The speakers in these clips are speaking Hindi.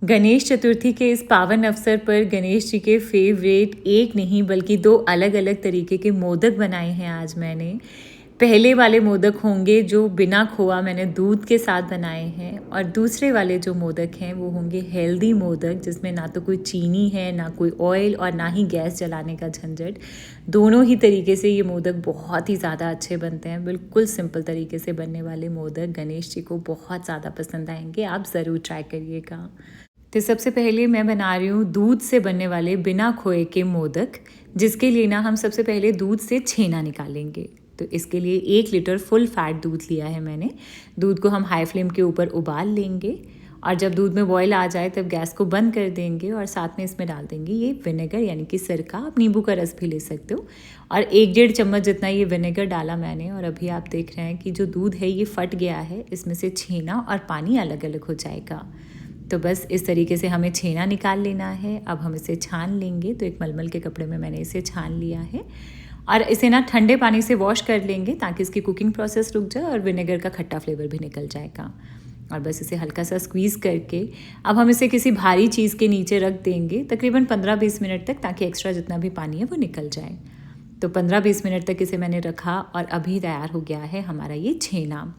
गणेश चतुर्थी के इस पावन अवसर पर गणेश जी के फेवरेट एक नहीं बल्कि दो अलग अलग तरीके के मोदक बनाए हैं आज मैंने। पहले वाले मोदक होंगे जो बिना खोआ मैंने दूध के साथ बनाए हैं, और दूसरे वाले जो मोदक हैं वो होंगे हेल्दी मोदक, जिसमें ना तो कोई चीनी है, ना कोई ऑयल और ना ही गैस जलाने का झंझट। दोनों ही तरीके से ये मोदक बहुत ही ज़्यादा अच्छे बनते हैं। बिल्कुल सिंपल तरीके से बनने वाले मोदक गणेश जी को बहुत ज़्यादा पसंद आएंगे। आप ज़रूर ट्राई करिएगा। तो सबसे पहले मैं बना रही हूँ दूध से बनने वाले बिना खोए के मोदक, जिसके लिए ना हम सबसे पहले दूध से छेना निकालेंगे। तो इसके लिए 1 लीटर फुल फैट दूध लिया है मैंने। दूध को हम हाई फ्लेम के ऊपर उबाल लेंगे, और जब दूध में बॉयल आ जाए तब गैस को बंद कर देंगे, और साथ में इसमें डाल देंगे ये विनेगर यानी कि सिरका। आप नींबू का रस भी ले सकते हो, और 1-1.5 चम्मच जितना ये विनेगर डाला मैंने। और अभी आप देख रहे हैं कि जो दूध है ये फट गया है, इसमें से छेना और पानी अलग अलग हो जाएगा। तो बस इस तरीके से हमें छेना निकाल लेना है। अब हम इसे छान लेंगे। तो एक मलमल के कपड़े में मैंने इसे छान लिया है, और इसे ना ठंडे पानी से वॉश कर लेंगे ताकि इसकी कुकिंग प्रोसेस रुक जाए और विनेगर का खट्टा फ्लेवर भी निकल जाएगा। और बस इसे हल्का सा स्क्वीज़ करके अब हम इसे किसी भारी चीज़ के नीचे रख देंगे तकरीबन 15-20 मिनट तक, ताकि एक्स्ट्रा जितना भी पानी है वो निकल जाए। तो 15-20 मिनट तक इसे मैंने रखा, और अभी तैयार हो गया है हमारा ये छेना।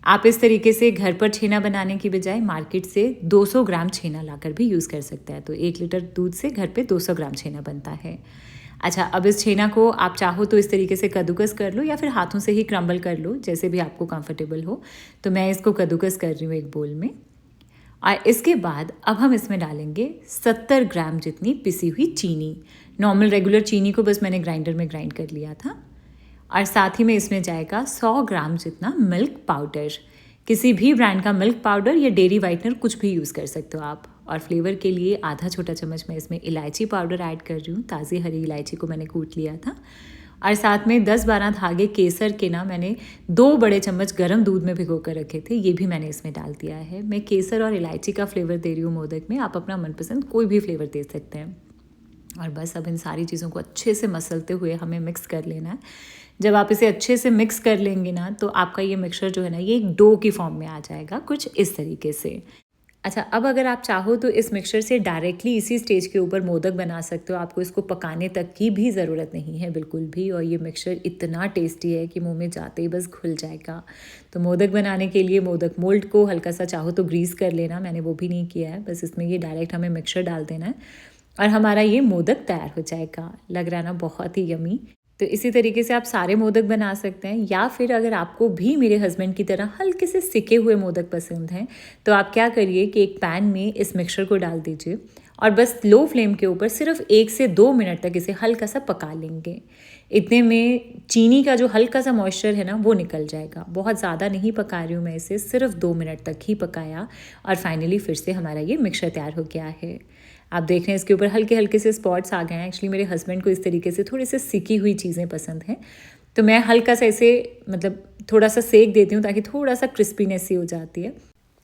आप इस तरीके से घर पर छेना बनाने की बजाय मार्केट से 200 ग्राम छेना लाकर भी यूज़ कर सकते हैं। तो 1 लीटर दूध से घर पे 200 ग्राम छेना बनता है। अच्छा, अब इस छेना को आप चाहो तो इस तरीके से कद्दूकस कर लो, या फिर हाथों से ही क्रम्बल कर लो, जैसे भी आपको कंफर्टेबल हो। तो मैं इसको कद्दूकस कर रही हूँ एक बोल में। और इसके बाद अब हम इसमें डालेंगे 70 ग्राम जितनी पिसी हुई चीनी। नॉर्मल रेगुलर चीनी को बस मैंने ग्राइंडर में ग्राइंड कर लिया था। और साथ ही में इसमें जाएगा 100 ग्राम जितना मिल्क पाउडर। किसी भी ब्रांड का मिल्क पाउडर या डेयरी वाइटनर कुछ भी यूज़ कर सकते हो आप। और फ्लेवर के लिए आधा छोटा चम्मच मैं इसमें इलायची पाउडर ऐड कर रही हूँ। ताज़ी हरी इलायची को मैंने कूट लिया था। और साथ में 10-12 धागे केसर के ना मैंने 2 बड़े चम्मच गर्म दूध में भिगो कर रखे थे, ये भी मैंने इसमें डाल दिया है। मैं केसर और इलायची का फ्लेवर दे रही हूँ मोदक में। आप अपना मनपसंद कोई भी फ्लेवर दे सकते हैं। और बस अब इन सारी चीज़ों को अच्छे से मसलते हुए हमें मिक्स कर लेना है। जब आप इसे अच्छे से मिक्स कर लेंगे ना, तो आपका ये मिक्सचर जो है ना, ये एक डो की फॉर्म में आ जाएगा कुछ इस तरीके से। अच्छा, अब अगर आप चाहो तो इस मिक्सचर से डायरेक्टली इसी स्टेज के ऊपर मोदक बना सकते हो। आपको इसको पकाने तक की भी ज़रूरत नहीं है बिल्कुल भी। और ये मिक्सचर इतना टेस्टी है कि मुंह में जाते ही बस घुल जाएगा। तो मोदक बनाने के लिए मोदक मोल्ड को हल्का सा चाहो तो ग्रीस कर लेना, मैंने वो भी नहीं किया है। बस इसमें ये डायरेक्ट हमें मिक्सचर डाल देना है, और हमारा ये मोदक तैयार हो जाएगा। लग रहा है ना बहुत ही यमी। तो इसी तरीके से आप सारे मोदक बना सकते हैं। या फिर अगर आपको भी मेरे हस्बैंड की तरह हल्के से सिके हुए मोदक पसंद हैं, तो आप क्या करिए कि एक पैन में इस मिक्सचर को डाल दीजिए, और बस लो फ्लेम के ऊपर सिर्फ 1 से 2 मिनट तक इसे हल्का सा पका लेंगे। इतने में चीनी का जो हल्का सा मॉइस्चर है ना, वो निकल जाएगा। बहुत ज़्यादा नहीं पका रही हूँ मैं इसे, सिर्फ 2 मिनट तक ही पकाया, और फाइनली फिर से हमारा ये मिक्सचर तैयार हो गया है। आप देख रहे हैं इसके ऊपर हल्के हल्के से स्पॉट्स आ गए हैं। एक्चुअली मेरे हस्बैंड को इस तरीके से थोड़ी सी सिकी हुई चीज़ें पसंद हैं, तो मैं हल्का सा इसे मतलब थोड़ा सा सेक देती हूँ ताकि थोड़ा सा क्रिस्पीनेस सी हो जाती है।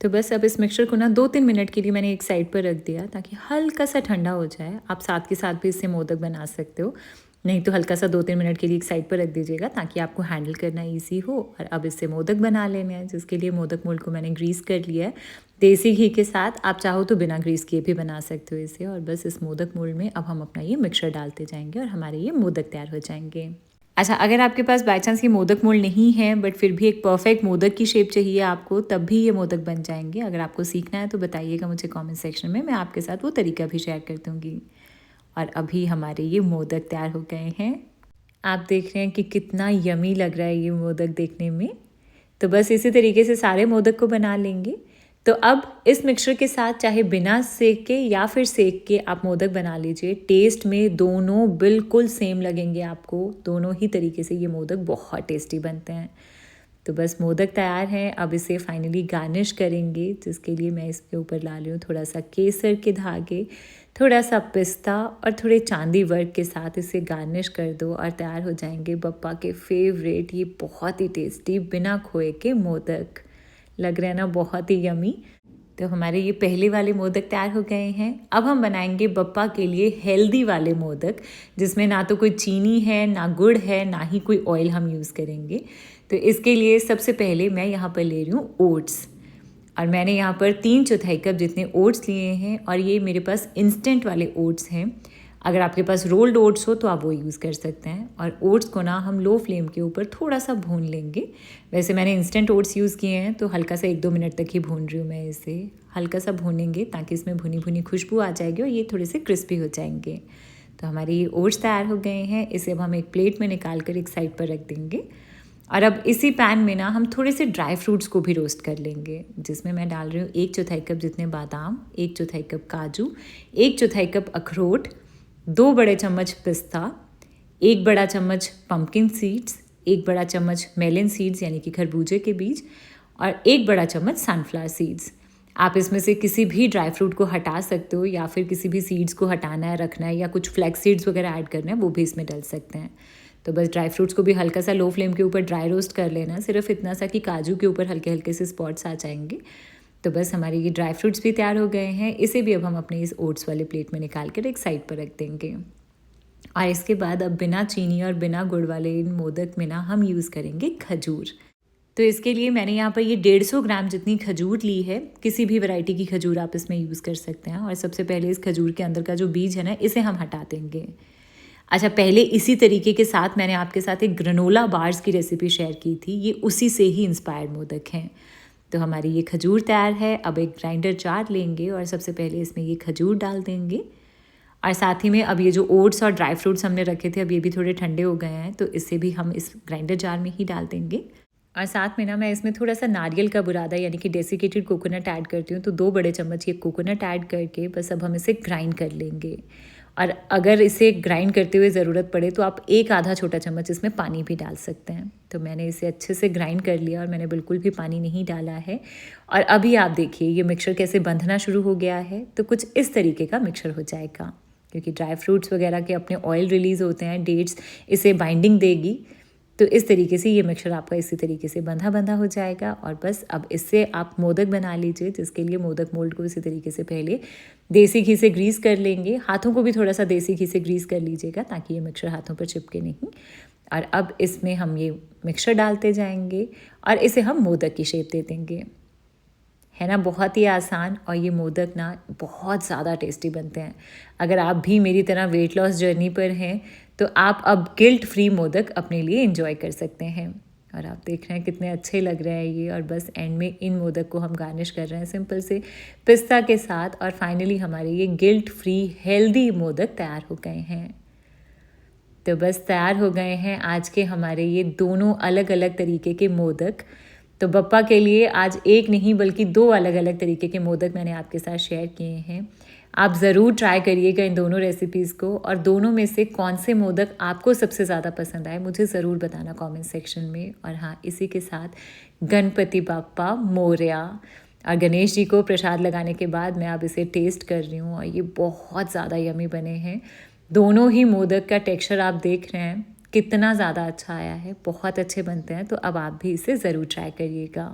तो बस अब इस मिक्सचर को ना 2-3 मिनट के लिए मैंने एक साइड पर रख दिया ताकि हल्का सा ठंडा हो जाए। आप साथ के साथ भी इससे मोदक बना सकते हो, नहीं तो हल्का सा 2-3 मिनट के लिए एक साइड पर रख दीजिएगा ताकि आपको हैंडल करना ईजी हो। और अब इससे मोदक बना लेने हैं, जिसके लिए मोदक मोल्ड को मैंने ग्रीस कर लिया है देसी घी के साथ। आप चाहो तो बिना ग्रीस किए भी बना सकते हो इसे। और बस इस मोदक मोल्ड में अब हम अपना ये मिक्सचर डालते जाएंगे और हमारे ये मोदक तैयार हो जाएंगे। अच्छा, अगर आपके पास बाई चांस ये मोदक मोल्ड नहीं है, बट फिर भी एक परफेक्ट मोदक की शेप चाहिए आपको, तब भी ये मोदक बन जाएंगे। अगर आपको सीखना है तो बताइएगा मुझे कमेंट सेक्शन में, मैं आपके साथ वो तरीका भी शेयर कर दूँगी। और अभी हमारे ये मोदक तैयार हो गए हैं। आप देख रहे हैं कि कितना यमी लग रहा है ये मोदक देखने में। तो बस इसी तरीके से सारे मोदक को बना लेंगे। तो अब इस मिक्सचर के साथ चाहे बिना सेक के या फिर सेक के आप मोदक बना लीजिए। टेस्ट में दोनों बिल्कुल सेम लगेंगे आपको। दोनों ही तरीके से ये मोदक बहुत टेस्टी बनते हैं। तो बस मोदक तैयार हैं। अब इसे फाइनली गार्निश करेंगे, जिसके लिए मैं इसके ऊपर ला रही हूँ थोड़ा सा केसर के धागे, थोड़ा सा पिस्ता और थोड़े चांदी वर्क के साथ इसे गार्निश कर दो, और तैयार हो जाएंगे बप्पा के फेवरेट ये बहुत ही टेस्टी बिना खोए के मोदक। लग रहे हैं ना बहुत ही यमी। तो हमारे ये पहले वाले मोदक तैयार हो गए हैं। अब हम बनाएंगे बप्पा के लिए हेल्दी वाले मोदक, जिसमें ना तो कोई चीनी है, ना गुड़ है, ना ही कोई ऑयल हम यूज़ करेंगे। तो इसके लिए सबसे पहले मैं यहाँ पर ले रही हूँ ओट्स। और मैंने यहाँ पर 3/4 कप जितने ओट्स लिए हैं और ये मेरे पास इंस्टेंट वाले ओट्स हैं। अगर आपके पास रोल्ड ओट्स हो तो आप वो यूज़ कर सकते हैं। और ओट्स को ना हम लो फ्लेम के ऊपर थोड़ा सा भून लेंगे। वैसे मैंने इंस्टेंट ओट्स यूज़ किए हैं तो हल्का सा 1-2 मिनट तक ही भून रही हूँ मैं इसे। हल्का सा भूनेंगे ताकि इसमें भुनी भुनी खुशबू आ जाएगी और ये थोड़े से क्रिस्पी हो जाएंगे। तो हमारे ये ओट्स तैयार हो गए हैं। इसे अब हम एक प्लेट में निकाल कर एक साइड पर रख देंगे। और अब इसी पैन में ना हम थोड़े से ड्राई फ्रूट्स को भी रोस्ट कर लेंगे, जिसमें मैं डाल रही हूँ 1/4 कप जितने बादाम, 1/4 कप काजू, 1/4 कप अखरोट, 2 बड़े चम्मच पिस्ता, 1 बड़ा चम्मच पम्पकिन सीड्स, 1 बड़ा चम्मच मेलन सीड्स यानी कि खरबूजे के बीज और 1 बड़ा चम्मच सनफ्लावर सीड्स। आप इसमें से किसी भी ड्राई फ्रूट को हटा सकते हो या फिर किसी भी सीड्स को हटाना है, रखना है या कुछ फ्लैक्स सीड्स वगैरह ऐड करना है वो भी इसमें डाल सकते हैं। तो बस ड्राई फ्रूट्स को भी हल्का सा लो फ्लेम के ऊपर ड्राई रोस्ट कर लेना, सिर्फ इतना सा कि काजू के ऊपर हल्के हल्के से स्पॉट्स आ जाएंगे। तो बस हमारे ये ड्राई फ्रूट्स भी तैयार हो गए हैं। इसे भी अब हम अपने इस ओट्स वाले प्लेट में निकाल कर एक साइड पर रख देंगे। और इसके बाद अब बिना चीनी और बिना गुड़ वाले इन मोदक में ना हम यूज़ करेंगे खजूर। तो इसके लिए मैंने यहाँ पर ये 150 ग्राम जितनी खजूर ली है। किसी भी वैरायटी की खजूर आप इसमें यूज़ कर सकते हैं। और सबसे पहले इस खजूर के अंदर का जो बीज है ना, इसे हम हटा देंगे। अच्छा, पहले इसी तरीके के साथ मैंने आपके साथ एक ग्रेनोला बार्स की रेसिपी शेयर की थी। ये उसी से ही इंस्पायर्ड मोदक हैं। तो हमारी ये खजूर तैयार है। अब एक ग्राइंडर जार लेंगे और सबसे पहले इसमें ये खजूर डाल देंगे। और साथ ही में अब ये जो ओट्स और ड्राई फ्रूट्स हमने रखे थे, अब ये भी थोड़े ठंडे हो गए हैं, तो इसे भी हम इस ग्राइंडर जार में ही डाल देंगे। और साथ में ना मैं इसमें थोड़ा सा नारियल का बुरादा यानी कि डेसिकेटेड कोकोनट ऐड करती हूँ। तो 2 बड़े चम्मच ये कोकोनट ऐड करके बस अब हम इसे ग्राइंड कर लेंगे। और अगर इसे ग्राइंड करते हुए ज़रूरत पड़े तो आप 1 आधा छोटा चम्मच इसमें पानी भी डाल सकते हैं। तो मैंने इसे अच्छे से ग्राइंड कर लिया और मैंने बिल्कुल भी पानी नहीं डाला है। और अभी आप देखिए ये मिक्सचर कैसे बंधना शुरू हो गया है। तो कुछ इस तरीके का मिक्सचर हो जाएगा, क्योंकि ड्राई फ्रूट्स वगैरह के अपने ऑयल रिलीज़ होते हैं, डेट्स इसे बाइंडिंग देगी। तो इस तरीके से ये मिक्सचर आपका इसी तरीके से बंधा बंधा हो जाएगा। और बस अब इससे आप मोदक बना लीजिए, जिसके लिए मोदक मोल्ड को इसी तरीके से पहले देसी घी से ग्रीस कर लेंगे। हाथों को भी थोड़ा सा देसी घी से ग्रीस कर लीजिएगा ताकि ये मिक्सचर हाथों पर चिपके नहीं। और अब इसमें हम ये मिक्सचर डालते जाएंगे और इसे हम मोदक की शेप दे देंगे। है ना, बहुत ही आसान। और ये मोदक ना बहुत ज़्यादा टेस्टी बनते हैं। अगर आप भी मेरी तरह वेट लॉस जर्नी पर हैं तो आप अब गिल्ट फ्री मोदक अपने लिए एंजॉय कर सकते हैं। और आप देख रहे हैं कितने अच्छे लग रहे हैं ये। और बस एंड में इन मोदक को हम गार्निश कर रहे हैं सिंपल से पिस्ता के साथ। और फाइनली हमारे ये गिल्ट फ्री हेल्दी मोदक तैयार हो गए हैं। तो बस तैयार हो गए हैं आज के हमारे ये दोनों अलग अलग तरीके के मोदक। तो बप्पा के लिए आज एक नहीं बल्कि 2 अलग अलग तरीके के मोदक मैंने आपके साथ शेयर किए हैं। आप ज़रूर ट्राई करिएगा इन दोनों रेसिपीज़ को। और दोनों में से कौन से मोदक आपको सबसे ज़्यादा पसंद आए मुझे ज़रूर बताना कमेंट सेक्शन में। और हाँ, इसी के साथ गणपति बाप्पा मोरया। और गणेश जी को प्रसाद लगाने के बाद मैं अब इसे टेस्ट कर रही हूँ और ये बहुत ज़्यादा यमी बने हैं। दोनों ही मोदक का टेक्सचर आप देख रहे हैं कितना ज़्यादा अच्छा आया है, बहुत अच्छे बनते हैं। तो अब आप भी इसे ज़रूर ट्राई करिएगा।